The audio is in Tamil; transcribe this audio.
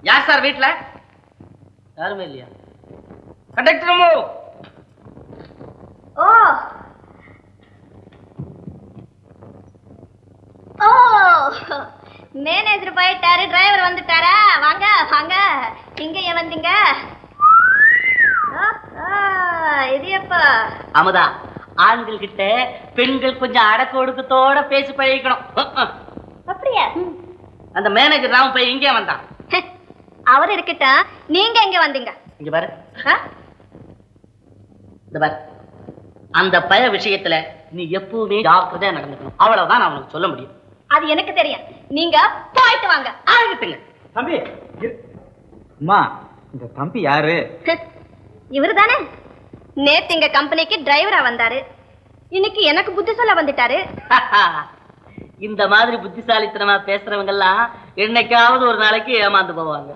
யார் சார் வீட்டுல? யாருமே இல்லையா? கண்டக்டர் ஓ ஓ மேனேஜர் போயிட்டாரு, டிரைவர் வந்துட்டாரா? வாங்க வாங்க. இங்க ஏன் வந்தீங்க? இது எப்ப? அமுதா, ஆண்கள் கிட்ட பெண்கள் கொஞ்சம் அடக்க ஒடுக்கத்தோட பேசி பழகிக்கணும். அப்படியா? அந்த மேனேஜர் ராம போய் இங்கே வந்தான். அவர் இருக்கட்டா, நீங்க எங்க வந்தீங்க? இங்க பாரு, இந்த பாரு, அந்த பய விஷயத்துல நீ எப்பவுமே ஜாக்கிரதையா நடந்துக்கணும். அவ்வளவுதான் நான் உனக்கு சொல்ல முடியும். அது எனக்கு தெரியும். நீங்க போயிட்டு வாங்க. ஆகட்டுங்க. தம்பி, அம்மா, இந்த தம்பி யாரு? இவரு தானே நேத்து எங்க கம்பெனிக்கு டிரைவரா வந்தாரு. இன்னைக்கு எனக்கு புத்தி சொல்ல வந்துட்டாரு. இந்த மாதிரி புத்திசாலித்தனமா பேசுறவங்க எல்லாம் என்னைக்காவது ஒரு நாளைக்கு ஏமாந்து போவாங்க.